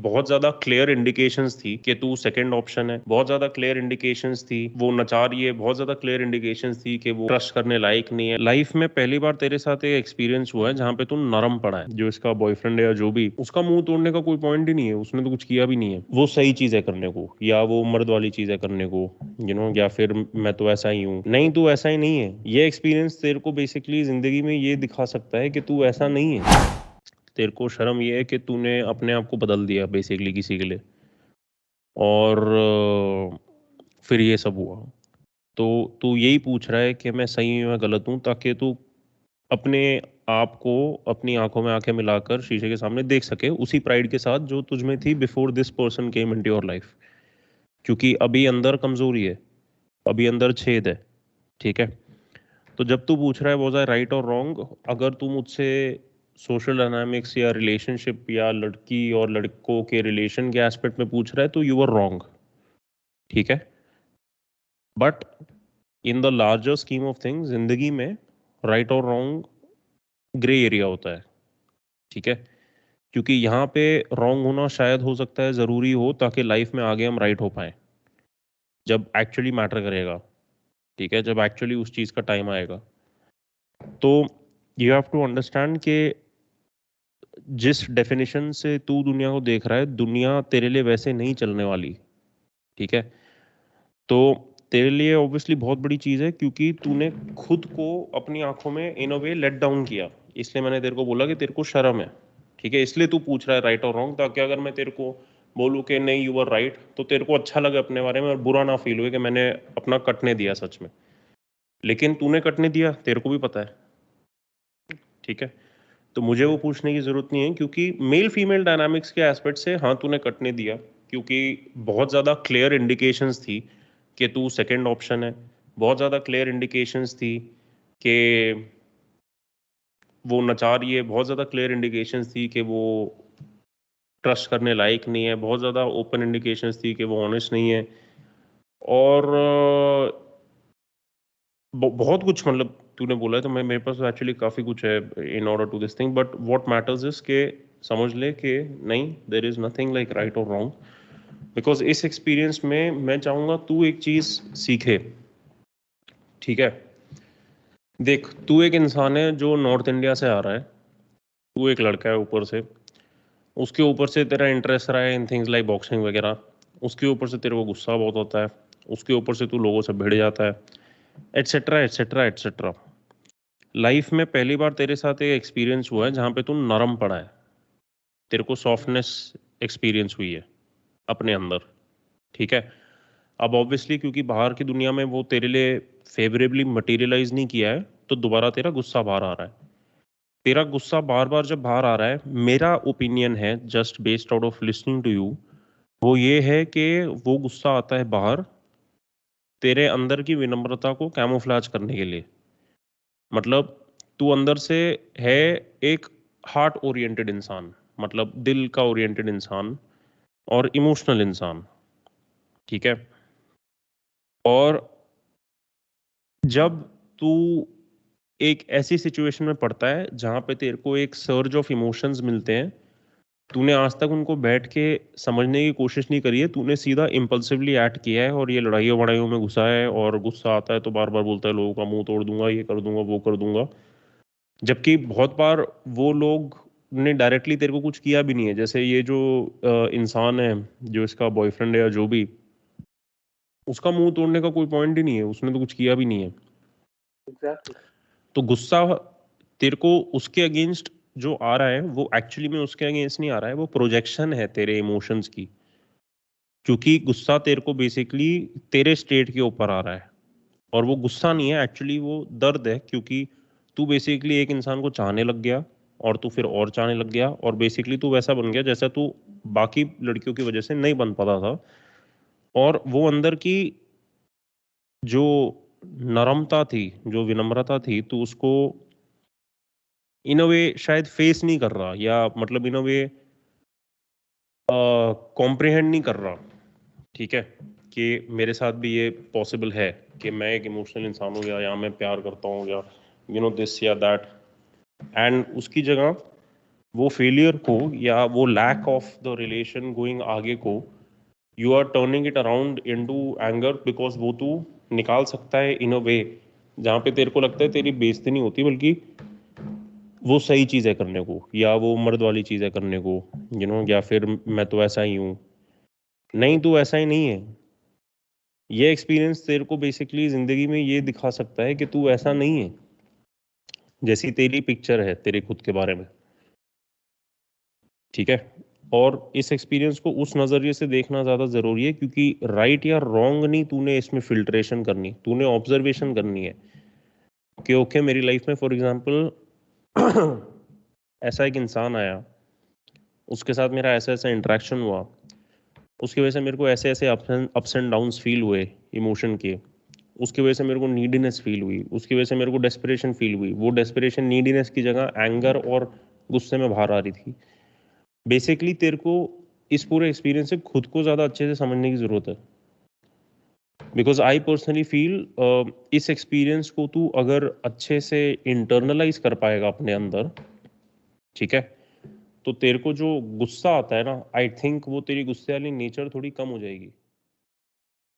बहुत ज़्यादा clear indications थी कि तू सेकंड ऑप्शन है, बहुत ज़्यादा क्लियर इंडिकेशंस थी वो नचा रही है, बहुत ज़्यादा क्लियर इंडिकेशंस थी कि वो ट्रस्ट करने लायक नहीं है। लाइफ में पहली बार तेरे साथ एक एक्सपीरियंस हुआ है जहाँ पे तू नरम पड़ा है। जो इसका बॉयफ्रेंड है या जो भी, उसका मुंह तोड़ने का कोई पॉइंट ही नहीं है, उसने तो कुछ किया भी नहीं है। वो सही चीज़ है करने को, या वो मर्द वाली चीज़ है करने को, या फिर मैं तो ऐसा ही हूँ। नहीं, तू ऐसा ही नहीं है। ये एक्सपीरियंस तेरे को बेसिकली जिंदगी में ये दिखा सकता है कि तू ऐसा नहीं है। तेरे को शर्म ये है कि तूने अपने आप को बदल दिया बेसिकली किसी के लिए, और फिर ये सब हुआ। तो तू यही पूछ रहा है कि मैं सही हूँ या गलत हूँ, ताकि तू अपने आप को अपनी आंखों में आंखें मिलाकर शीशे के सामने देख सके उसी प्राइड के साथ जो तुझ में थी before this person came into your life. क्योंकि अभी अंदर कमजोरी है, अभी अंदर छेद है। ठीक है। तो जब तू पूछ रहा है वॉज आई राइट और रॉन्ग, अगर तू मुझसे सोशल डायनामिक्स या रिलेशनशिप या लड़की और लड़कों के रिलेशन के एस्पेक्ट में पूछ रहा है तो यू आर रॉन्ग। ठीक है। But in the larger scheme of things जिंदगी में राइट और रॉन्ग ग्रे एरिया होता है। ठीक है। क्योंकि यहाँ पे रॉन्ग होना शायद हो सकता है ज़रूरी हो, ताकि लाइफ में आगे हम राइट हो पाए जब एक्चुअली मैटर करेगा। ठीक है। जब एक्चुअली उस चीज़ का टाइम आएगा। तो यू हैव टू अंडरस्टैंड कि जिस डेफिनेशन से तू दुनिया को देख रहा है, दुनिया तेरे लिए वैसे नहीं चलने वाली। ठीक है। तो तेरे लिए ऑब्वियसली बहुत बड़ी चीज़ है, क्योंकि तूने खुद को अपनी आंखों में इन अ वे लेट डाउन किया। इसलिए मैंने तेरे को बोला कि तेरे को शर्म है। ठीक है। इसलिए तू पूछ रहा है राइट और रॉन्ग, ताकि अगर मैं तेरे को बोलूँ कि नहीं यू आर राइट, तो तेरे को अच्छा लगे अपने बारे में और बुरा ना फील हुए कि मैंने अपना कटने दिया सच में। लेकिन तूने कटने दिया, तेरे को भी पता है। ठीक है। तो मुझे वो पूछने की जरूरत नहीं है, क्योंकि मेल फीमेल डायनामिक्स के एस्पेक्ट से हाँ तूने कटने दिया, क्योंकि बहुत ज़्यादा क्लियर इंडिकेशंस थी कि तू सेकंड ऑप्शन है, बहुत ज़्यादा क्लियर इंडिकेशंस थी कि वो नचा रही है, बहुत ज़्यादा क्लियर इंडिकेशंस थी कि वो ट्रस्ट करने लायक नहीं है, बहुत ज़्यादा ओपन इंडिकेशंस थी कि वो ऑनेस्ट नहीं है, और बहुत कुछ मतलब तूने बोला है। तो मैं मेरे पास एक्चुअली काफ़ी कुछ है in order to this thing, but what matters is के समझ ले कि नहीं, there is nothing like right और रॉन्ग। बिकॉज इस एक्सपीरियंस में मैं चाहूँगा तू एक चीज़ सीखे। ठीक है। देख, तू एक इंसान है जो नॉर्थ इंडिया से आ रहा है, तू एक लड़का है ऊपर से, उसके ऊपर से तेरा इंटरेस्ट रहा है इन थिंग्स लाइक बॉक्सिंग वगैरह, उसके ऊपर से तेरे को गुस्सा बहुत होता है, उसके ऊपर से तू लोगों से भिड़ जाता है, एट्सेट्रा एट्सेट्रा एट्सेट्रा। लाइफ में पहली बार तेरे साथ एक एक्सपीरियंस हुआ है जहाँ पे तू नरम पड़ा है, तेरे को सॉफ्टनेस एक्सपीरियंस हुई है अपने अंदर। ठीक है। अब ऑब्वियसली क्योंकि बाहर की दुनिया में वो तेरे लिए फेवरेबली मटेरियलाइज नहीं किया है, तो दोबारा तेरा गुस्सा बाहर आ रहा है। तेरा गुस्सा बार बार जब बाहर आ रहा है, मेरा ओपिनियन है just based out of listening to you, वो ये है कि वो गुस्सा आता है बाहर तेरे अंदर की विनम्रता को कैमोफ्लेज करने के लिए। मतलब तू अंदर से है एक हार्ट ओरिएंटेड इंसान, मतलब दिल का ओरिएंटेड इंसान और इमोशनल इंसान। ठीक है। और जब तू एक ऐसी सिचुएशन में पड़ता है जहाँ पे तेरे को एक सर्ज ऑफ इमोशंस मिलते हैं, तूने आज तक उनको बैठ के समझने की कोशिश नहीं करी है, तूने सीधा इम्पल्सिवली एक्ट किया है और ये लड़ाइयों वड़ाइयों में घुसा है, और गुस्सा आता है तो बार बार बोलता है लोगों का मुंह तोड़ दूंगा, ये कर दूंगा, वो कर दूंगा। जबकि बहुत बार वो लोग ने डायरेक्टली तेरे को कुछ किया भी नहीं है। जैसे ये जो इंसान है, जो इसका बॉयफ्रेंड है या जो भी, उसका मुंह तोड़ने का कोई पॉइंट ही नहीं है, उसने तो कुछ किया भी नहीं है। एग्जैक्टली। तो गुस्सा तेरे को उसके अगेंस्ट जो आ रहा है, वो एक्चुअली में उसके अगेंस्ट नहीं आ रहा है, वो प्रोजेक्शन है तेरे इमोशंस की। क्योंकि गुस्सा तेरे को बेसिकली तेरे स्टेट के ऊपर आ रहा है, और वो गुस्सा नहीं है एक्चुअली, वो दर्द है। क्योंकि तू बेसिकली एक इंसान को चाहने लग गया, और तू फिर और चाहने लग गया, और बेसिकली तू वैसा बन गया जैसा तू बाकी लड़कियों की वजह से नहीं बन पाता था। और वो अंदर की जो नरमता थी, जो विनम्रता थी, तू उसको इन अ वे शायद फेस नहीं कर रहा, या मतलब इन अ वे कॉम्प्रिहेंड नहीं कर रहा। ठीक है। कि मेरे साथ भी ये पॉसिबल है कि मैं एक इमोशनल इंसान हूँ, या मैं प्यार करता हूँ, या दिस या दैट। एंड उसकी जगह वो फेलियर को या वो lack of the relation going आगे को you are turning it around into anger, because वो तू निकाल सकता है इन अ वे जहाँ पे तेरे को लगता है तेरी बेइज्जती नहीं होती, बल्कि वो सही चीज़ है करने को, या वो मर्द वाली चीज़ है करने को, या फिर मैं तो ऐसा ही हूँ। नहीं, तू ऐसा ही नहीं है। ये एक्सपीरियंस तेरे को बेसिकली ज़िंदगी में ये दिखा सकता है कि तू ऐसा नहीं है जैसी तेरी पिक्चर है तेरे खुद के बारे में। ठीक है। और इस एक्सपीरियंस को उस नज़रिए से देखना ज़्यादा ज़रूरी है, क्योंकि राइट या रॉन्ग नहीं तूने इसमें फिल्ट्रेशन करनी, तूने ऑब्जर्वेशन करनी है कि ओके मेरी लाइफ में फॉर एग्जांपल ऐसा एक इंसान आया, उसके साथ मेरा ऐसा ऐसा इंटरेक्शन हुआ, उसकी वजह से मेरे को ऐसे ऐसे अप्स एंड डाउन्स फील हुए इमोशन के, उसकी वजह से मेरे को नीडीनेस फील हुई, उसकी वजह से मेरे को डेस्परेशन फील हुई, वो डेस्परेशन नीडीनेस की जगह एंगर और गुस्से में बाहर आ रही थी। बेसिकली तेरे को इस पूरे एक्सपीरियंस से खुद को ज़्यादा अच्छे से समझने की ज़रूरत है, बिकॉज आई पर्सनली फील इस एक्सपीरियंस को तू अगर अच्छे से इंटरनलाइज कर पाएगा अपने अंदर, ठीक है, तो तेरे को जो गुस्सा आता है ना, आई थिंक वो तेरी गुस्से वाली नेचर थोड़ी कम हो जाएगी।